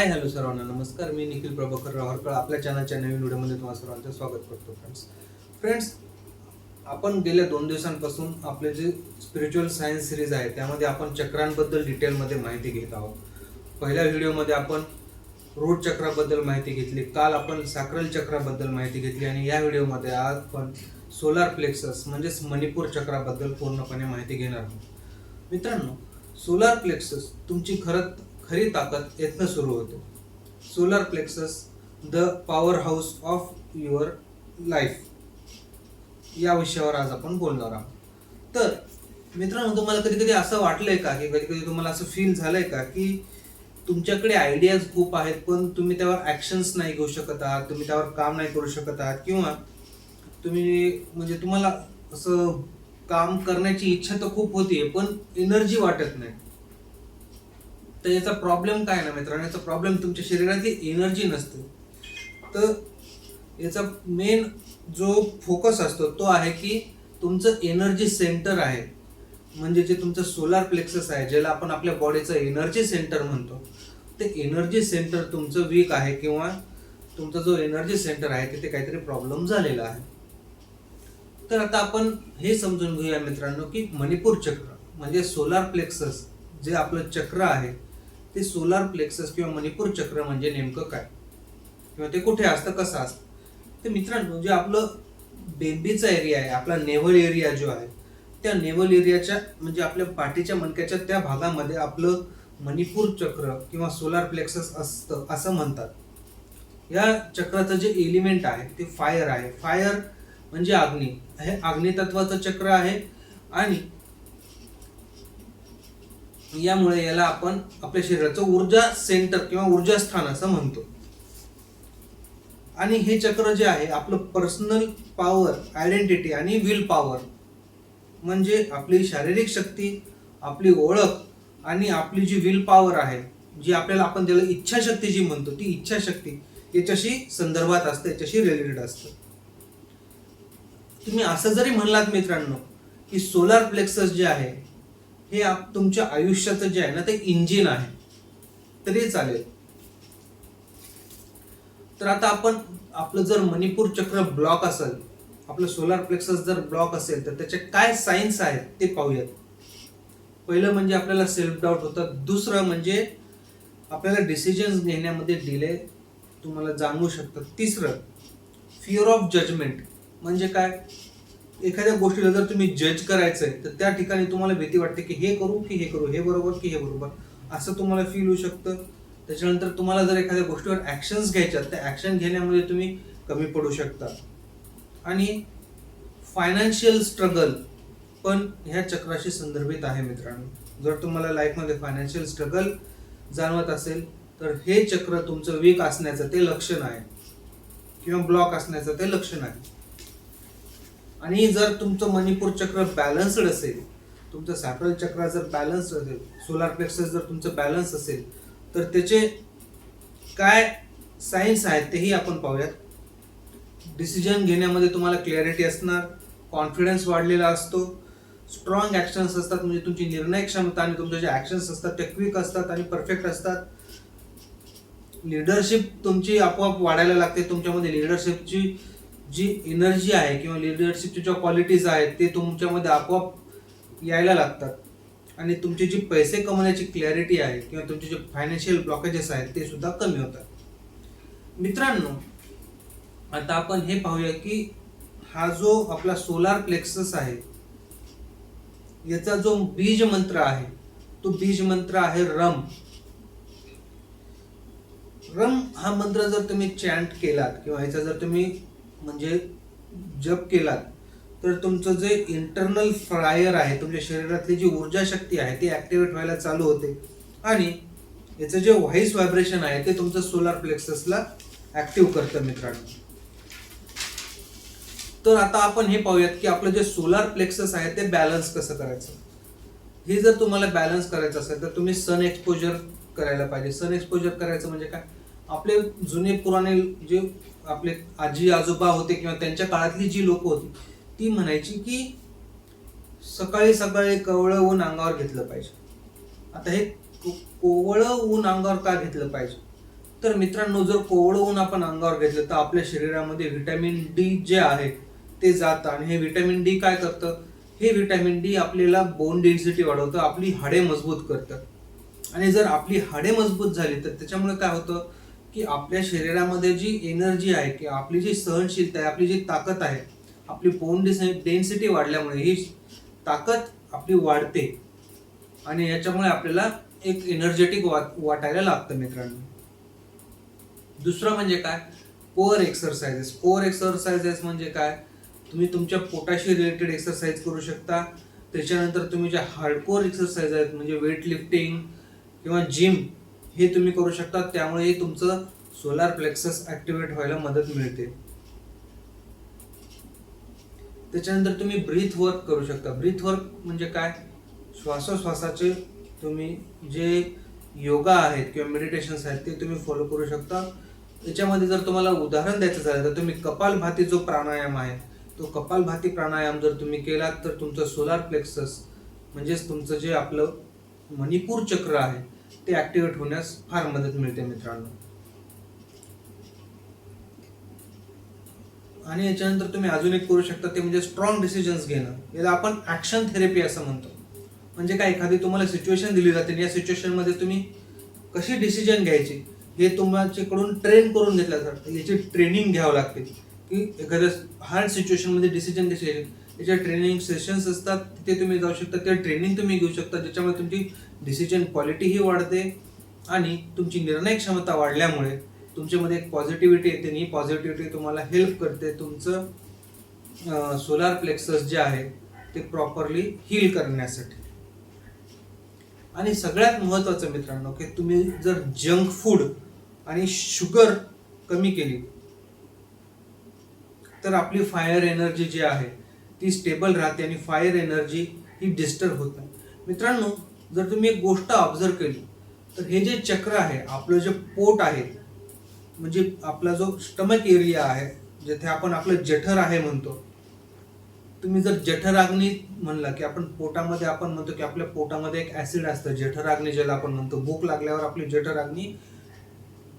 Hi hello सर्वांना नमस्कार. मी निखिल प्रभाकर राहरकर आपल्या चॅनलच्या नवीन व्हिडिओमध्ये तुम्हाला सर्वांचं स्वागत करतो. फ्रेंड्स, आपण गेल्या 2 दिवसांपासून आपले जे स्पिरिच्युअल सायन्स सिरीज आहे त्यामध्ये आपण चक्रांबद्दल डिटेलमध्ये माहिती घेत आहोत. पहिल्या व्हिडिओमध्ये आपण रूट चक्राबद्दल माहिती घेतली, काल आपण सॅक्रल चक्राबद्दल माहिती घेतली आणि या व्हिडिओमध्ये आज आपण सोलार प्लेक्सस म्हणजेच मणिपूर चक्राबद्दल पूर्णपणे माहिती घेणार आहोत. मित्रांनो, सोलार प्लेक्सस तुमची खरी ताकद येथनं सुरू होते. Solar plexus the power house of your life या विषयावर आज आपण बोलणार आहोत. तर मित्रांनो, तुम्हाला कधी कधी असं वाटलंय का की कधी कधी तुम्हाला असं फील झालंय का की तुमच्याकडे आयडियाज खूप आहेत पण तुम्ही त्यावर ऍक्शन्स नाही घेऊ शकत आहात, तुम्ही त्यावर काम नाही करू शकत आहात, किंवा तुम्ही तुम्हाला असं काम करण्याची इच्छा तर खूप होतीये पण एनर्जी वाटत नाही. तर याचा प्रॉब्लेम काय ना मित्रांनो, याचा प्रॉब्लेम तुमच्या शरीरातली एनर्जी नसते. तर याचा मेन जो फोकस असतो तो आहे की तुमचं एनर्जी सेंटर आहे, म्हणजे जे तुमचं सोलार प्लेक्सस आहे, ज्याला आपण आपल्या बॉडीचं एनर्जी सेंटर म्हणतो, ते एनर्जी सेंटर तुमचं वीक आहे किंवा तुमचा जो एनर्जी सेंटर आहे तिथे काहीतरी प्रॉब्लेम झालेला आहे. तर आता आपण हे समजून घेऊया मित्रांनो की मणिपूर चक्र म्हणजे सोलार प्लेक्सस जे आपलं चक्र आहे ते सोलार प्लेक्सस किंवा मणिपूर चक्र म्हणजे नेमकं काय किंवा ते कुठे असतं, कसं असतं. तर मित्रांनो, जे आपलं बेंबीचा एरिया आहे, आपला नेव्हल एरिया जो आहे, त्या नेव्हल एरियाच्या म्हणजे आपल्या पाठीच्या मणक्याच्या त्या भागामध्ये आपलं मणिपूर चक्र किंवा सोलार प्लेक्सस असतं असं म्हणतात. या चक्राचं जे एलिमेंट आहे ते फायर आहे. फायर म्हणजे अग्नी, हे अग्नी तत्वाचं चक्र आहे आणि यामुळे याला आपण आपल्या शरीराचं ऊर्जा सेंटर किंवा ऊर्जा स्थान असं म्हणतो. आणि हे चक्र जे आहे आपलं पर्सनल पॉवर, आयडेंटिटी आणि विल पॉवर म्हणजे आपली शारीरिक शक्ती, आपली ओळख आणि आपली जी विल पॉवर आहे, जी आपल्याला आपण त्याला इच्छाशक्ती जी म्हणतो, ती इच्छाशक्ती याच्याशी संदर्भात असते, याच्याशी रिलेटेड असतं. तुम्ही असं जरी म्हणलात मित्रांनो की सोलार प्लेक्सस जे आहे हे तुमच्या आयुष्याचं जे आहे ना ते इंजिन आहे तरी चालेल. तर आता आपण आपलं जर मणिपूर चक्र ब्लॉक असेल, आपलं सोलार प्लेक्सस जर ब्लॉक असेल तर त्याचे काय सायन्स आहेत ते पाहूयात. पहिलं म्हणजे आपल्याला सेल्फ डाऊट होतं. दुसरं म्हणजे आपल्याला डिसिजन्स घेण्यामध्ये डिले तुम्हाला जाणवू शकतं. तिसरं फिअर ऑफ जजमेंट म्हणजे काय, एखाद्या गोष्टीला जर तुम्ही जज करायचंय तर त्या ठिकाणी तुम्हाला भीती वाटते की हे करू की हे करू, हे बरोबर की हे बरोबर, असं तुम्हाला फील होऊ शकतं. त्याच्यानंतर तुम्हाला जर एखाद्या गोष्टीवर ऍक्शन्स घ्यायच्यात तर ऍक्शन घेण्यामध्ये तुम्ही कमी पडू शकता. आणि फायनान्शियल स्ट्रगल पण ह्या चक्राशी संदर्भित आहे मित्रांनो. जर तुम्हाला लाईफमध्ये फायनान्शियल स्ट्रगल जाणवत असेल तर हे चक्र तुमचं वीक असण्याचं ते लक्षण आहे किंवा ब्लॉक असण्याचं ते लक्षण आहे. आणि जर तुमचं मणिपूर चक्र बॅलन्स्ड असेल, तुमचं सॅक्रल चक्र जर बॅलन्स्ड असेल, सोलार प्लेक्सस जर तुमचं बॅलन्स असेल तर त्याचे काय सायन्स आहेत तेही आपण पाहूयात. डिसिजन घेण्यामध्ये तुम्हाला क्लॅरिटी असणार, कॉन्फिडन्स वाढलेला असतो, स्ट्रॉंग ऍक्शन्स असतात, म्हणजे तुमची निर्णय क्षमता आणि तुमचे जे ऍक्शन्स असतात ते क्विक असतात आणि परफेक्ट असतात. लिडरशिप तुमची आपोआप वाढायला लागते. तुमच्यामध्ये लिडरशिपची जी एनर्जी आहे किंवा लिडरशिपची ज्या क्वालिटीज आहेत ते तुमच्यामध्ये आपोआप यायला लागतात. आणि तुमची जी पैसे कमवण्याची क्लॅरिटी आहे किंवा तुमचे जे फायनान्शियल ब्लॉकेजेस आहेत ते सुद्धा कमी होतात. मित्रांनो, आता आपण हे पाहूया की हा जो आपला सोलार प्लेक्सस आहे याचा जो बीज मंत्र आहे तो बीज मंत्र आहे रम. रम हा मंत्र जर तुम्ही चॅन्ट केलात किंवा याचा जर तुम्ही म्हणजे जप केलात तर तुमचं जे इंटरनल फायर आहे, तुमच्या शरीरातली जी ऊर्जा शक्ती आहे ती ऍक्टिव्हेट व्हायला चालू होते आणि याचं जे व्हॉइस व्हायब्रेशन आहे ते तुमचं सोलार प्लेक्ससला ऍक्टिव्ह करतं मित्रांनो. तर आता आपण हे पाहूयात की आपलं जे सोलार प्लेक्सस आहे ते बॅलन्स कसं करायचं. हे जर तुम्हाला बॅलन्स करायचं असेल तर तुम्ही सन एक्सपोजर करायला पाहिजे. सन एक्सपोजर करायचं म्हणजे काय, आपले जुने पुराणे जे आपले आजी आजोबा होते किंवा त्यांच्या काळातली जी लोक होती ती म्हणायची की सकाळी सकाळी कवळं ऊन अंगावर घेतलं पाहिजे. आता हे कोवळं ऊन अंगावर का घेतलं पाहिजे तर मित्रांनो, जर कोवळं ऊन आपण अंगावर घेतलं तर आपल्या शरीरामध्ये व्हिटॅमिन डी जे आहे ते जातं. आणि हे व्हिटॅमिन डी काय करतं? हे व्हिटॅमिन डी आपल्याला बोन डेन्सिटी वाढवतं, आपली हाडे मजबूत करतं. आणि जर आपली हाडे मजबूत झाली तर त्याच्यामुळे काय होतं की आपल्या शरीरामध्ये जी एनर्जी आहे, की आपली जी सहनशीलता आहे, आपली जी ताकद आहे, आपली बोन डेन्सिटी वाढल्यामुळे ही ताकद आपली वाढते. आणि याच्यामुळे आपल्याला एक एनर्जेटिक वाटायला लागतं मित्रांनो. दुसरं म्हणजे काय? Core exercises. कोअर एक्सरसाइजेस म्हणजे काय? तुम्ही तुमच्या पोटाशी रिलेटेड एक्सरसाइज करू शकता. त्याच्यानंतर तुम्ही ज्या हार्डकोअर एक्सरसाइज आहेत म्हणजे वेट लिफ्टिंग किंवा जिम हे तुम्ही करू शकता. त्यामुळे तुमचं सोलार प्लेक्सस ऍक्टिव्हेट व्हायला मदत मिळते. त्याच्यानंतर तुम्ही ब्रीथ वर्क करू शकता. ब्रीथ वर्क म्हणजे काय? श्वासोश्वासाचे तुम्ही जे योगा आहेत किंवा मेडिटेशन्स आहेत ते तुम्ही फॉलो करू शकता. याच्यामध्ये जर तुम्हाला उदाहरण द्यायचं झालं तर तुम्ही कपालभाती जो प्राणायाम आहे तो कपालभाती प्राणायाम जर तुम्ही केलात तर तुमचं सोलार प्लेक्सस म्हणजेच तुमचं जे आपलं मणिपूर चक्र आहे ते ऍक्टिव्हेट होण्यास फार मदत मिळते मित्रांनो. आणि याच्यानंतर तुम्ही अजून एक करू शकता ते म्हणजे स्ट्रॉंग डिसिजन्स घेणं. याला आपण ऍक्शन थेरपी असं म्हणतो. म्हणजे काय? एखादी तुम्हाला सिच्युएशन दिली जाते, या सिच्युएशन मध्ये तुम्ही कशी डिसिजन घ्यायची हे तुमच्याकडून ट्रेन करून घेतलं जातं. याची ट्रेनिंग घ्यावं लागते की एखाद्या हार्ड सिच्युएशन मध्ये डिसिजन कसे घ्यायचे. याच्या ट्रेनिंग सेशन्स असतात, तिथे तुम्ही जाऊ शकता. ते ट्रेनिंग तुम्ही घेऊ शकता, ज्याच्यामुळे तुमची डिसिजन क्वालिटीही वाढते आणि तुमची निर्णय क्षमता वाढल्यामुळे तुमच्यामध्ये एक पॉझिटिव्हिटी येते. आणि ही पॉझिटिव्हिटी तुम्हाला हेल्प करते तुमचं सोलार प्लेक्सस जे आहे ते प्रॉपरली हील करण्यासाठी. आणि सगळ्यात महत्वाचं मित्रांनो की तुम्ही जर जंक फूड आणि शुगर कमी केली तर आपली फायर एनर्जी जी आहे ती स्टेबल राहते आणि फायर एनर्जी ही डिस्टर्ब होत नाही. मित्रांनो, जर तुम्ही एक गोष्ट ऑब्झर्व केली तर हे जे चक्र आहे, आपलं जे पोट आहे म्हणजे आपला जो स्टमक एरिया आहे, जिथे आपण आपलं जठर आहे म्हणतो. तुम्ही जर जठराग्नी म्हणला की आपण पोटामध्ये आपण म्हणतो की आपल्या पोटामध्ये एक ऍसिड असतं जठराग्नी, ज्याला आपण म्हणतो. भूक लागल्यावर आपली जठराग्नी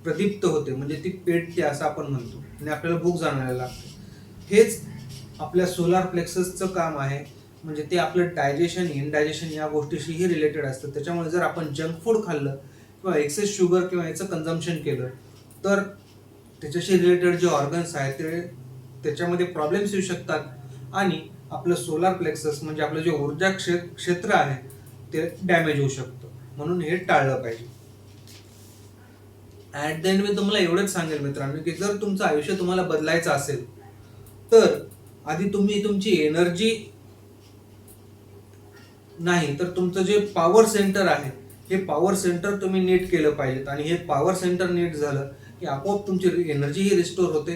प्रदीप्त होते म्हणजे ती पेटते असं आपण म्हणतो आणि आपल्याला भूक जाणवायला लागते. हेच आपल्या सोलार प्लेक्ससचं काम आहे. म्हणजे ते आपलं डायजेशन, इनडायजेशन या गोष्टीशीही रिलेटेड असतं. त्याच्यामुळे जर आपण जंक फूड खाल्लं किंवा एक्सेस शुगर किंवा याचं कन्झम्पशन केलं तर त्याच्याशी रिलेटेड जे ऑर्गन्स आहेत ते त्याच्यामध्ये प्रॉब्लेम्स येऊ शकतात आणि आपलं सोलार प्लेक्सस म्हणजे आपलं जे ऊर्जा क्षेत्र आहे ते डॅमेज होऊ शकतं. म्हणून हे टाळलं पाहिजे. ऍट द एंड मी तुम्हाला एवढंच सांगेल मित्रांनो की जर तुमचं आयुष्य तुम्हाला बदलायचं असेल तर आधी तुम्ही तुमची एनर्जी नाही तर तुमचं जे पॉवर सेंटर आहे हे पॉवर सेंटर तुम्ही नीट केलं पाहिजेत. आणि हे पॉवर सेंटर नीट झालं की आपोआप तुमची एनर्जी ही रिस्टोर होते.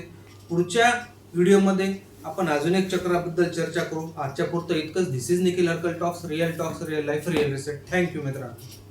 पुढच्या व्हिडिओमध्ये आपण अजून एक चक्राबद्दल चर्चा करू. आजच्या पुरतं इतकंच. This is Nikhil Harkal talks, real life, real reset. Thank you मित्रांनो.